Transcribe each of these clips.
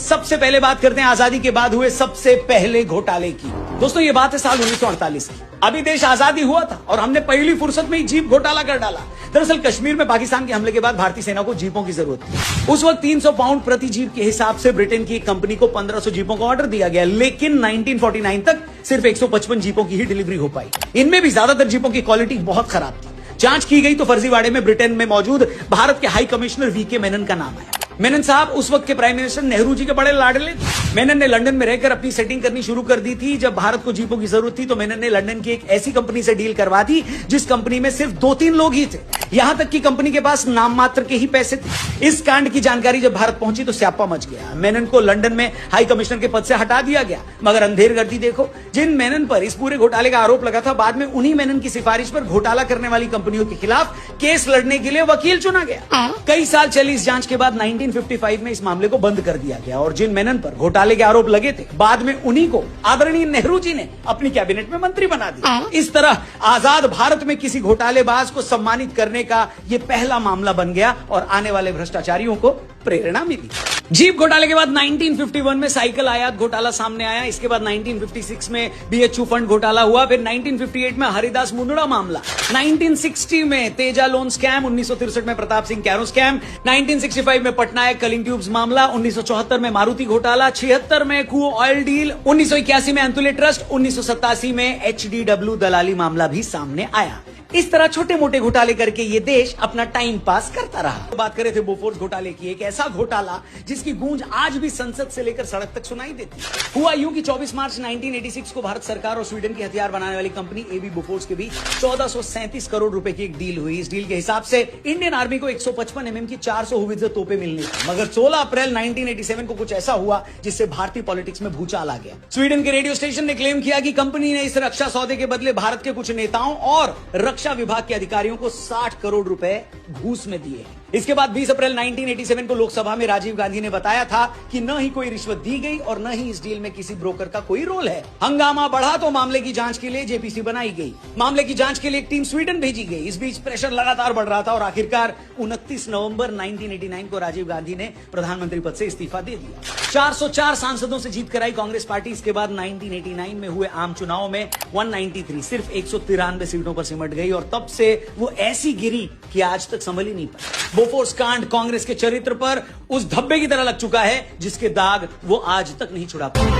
सबसे पहले बात करते हैं आजादी के बाद हुए सबसे पहले घोटाले की। दोस्तों ये बात है साल 1948 की। अभी देश आजादी हुआ था और हमने पहली फुर्सत में ही जीप घोटाला कर डाला। दरअसल कश्मीर में पाकिस्तान के हमले के बाद भारतीय सेना को जीपों की जरूरत थी। उस वक्त 300 पाउंड प्रति जीप के हिसाब से ब्रिटेन की एक कंपनी को 1500 जीपों का ऑर्डर दिया गया, लेकिन 1949 तक सिर्फ 155 जीपों की ही डिलीवरी हो पाई। इनमें भी ज्यादातर जीपों की क्वालिटी बहुत खराब थी। जांच की गई तो फर्जीवाड़े में ब्रिटेन में मौजूद भारत के हाई कमिश्नर वीके मेनन का नाम आया। मेनन साहब उस वक्त के प्राइम मिनिस्टर नेहरू जी के बड़े लाडले थे। मेनन ने लंदन में रहकर अपनी सेटिंग करनी शुरू कर दी थी। जब भारत को जीपों की जरूरत थी तो मेनन ने लंदन की एक ऐसी कंपनी से डील करवा दी जिस कंपनी में सिर्फ 2-3 लोग ही थे। यहां तक कि कंपनी के पास नाम मात्र के ही पैसे थे। इस कांड की जानकारी जब भारत पहुंची तो स्यापा मच गया। मेनन को लंदन में हाई कमिश्नर के पद से हटा दिया गया। मगर अंधेर गर्दी देखो, जिन मेनन पर इस पूरे घोटाले का आरोप लगा था, बाद में उन्हीं मेनन की सिफारिश पर घोटाला करने वाली कंपनियों के खिलाफ केस लड़ने के लिए वकील चुना गया। कई साल चली इस जांच के बाद 1955 में इस मामले को बंद कर दिया गया और जिन मेनन पर घोटाले के आरोप लगे थे, बाद में उन्हीं को आदरणीय नेहरू जी ने अपनी कैबिनेट में मंत्री बना दिया। इस तरह आजाद भारत में किसी घोटालेबाज को सम्मानित करने का यह पहला मामला बन गया और आने वाले भ्रष्टाचारियों को प्रेरणा मिली। जीप घोटाले के बाद 1951 में साइकिल आयात घोटाला सामने आया। इसके बाद 1956 में बीएचयू फंड घोटाला हुआ। फिर 1958 में हरिदास मुंदड़ा मामला, 1960 में तेजा लोन स्कैम, 1963 में प्रताप सिंह कैरो स्कैम, 1965 में पटनायक कलिंग ट्यूब्स मामला, 1974 में मारुति घोटाला, 76 में कुओ ऑयल डील, 1981 में अंतुले ट्रस्ट, 1987 में एचडीडब्ल्यू दलाली मामला भी सामने आया। इस तरह छोटे मोटे घोटाले करके ये देश अपना टाइम पास करता रहा। तो बात कर रहे थे बोफोर्स घोटाले की, एक ऐसा घोटाला जिसकी गूंज आज भी संसद से लेकर सड़क तक सुनाई देती है। हुआ यूं कि 24 मार्च 1986 को भारत सरकार और स्वीडन की हथियार बनाने वाली कंपनी एबी बोफोर्स के बीच 1437 करोड़ रुपए की एक डील हुई। इस डील के हिसाब से इंडियन आर्मी को 155 mm की 400 हुवित्जर तोपें मिलनी थी। मगर 16 अप्रैल 1987 को कुछ ऐसा हुआ जिससे भारतीय पॉलिटिक्स में भूचाल आ गया। स्वीडन के रेडियो स्टेशन ने क्लेम किया कि कंपनी ने इस रक्षा सौदे के बदले भारत के कुछ नेताओं और रक्षा विभाग के अधिकारियों को 60 करोड़ रुपए घूस में दिए। इसके बाद 20 अप्रैल 1987 को लोकसभा में राजीव गांधी ने बताया था कि न ही कोई रिश्वत दी गई और न ही इस डील में किसी ब्रोकर का कोई रोल है। हंगामा बढ़ा तो मामले की जांच के लिए जेपीसी बनाई गई। मामले की जांच के लिए एक टीम स्वीडन भेजी गई। इस बीच प्रेशर लगातार बढ़ रहा था और आखिरकार 29 नवंबर 1989 को राजीव गांधी ने प्रधानमंत्री पद से इस्तीफा दे दिया। 404 सांसदों से जीत कराई कांग्रेस पार्टी। इसके बाद 1989 में हुए आम चुनाव में 193 सिर्फ 193 सीटों पर सिमट गई और तब से वो ऐसी गिरी कि आज तक संभल ही नहीं पाई। बोफोर्स कांड कांग्रेस के चरित्र पर उस धब्बे की तरह लग चुका है जिसके दाग वो आज तक नहीं छुड़ा पाए।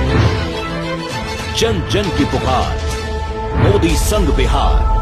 जन जन की पुकार, मोदी संग बिहार।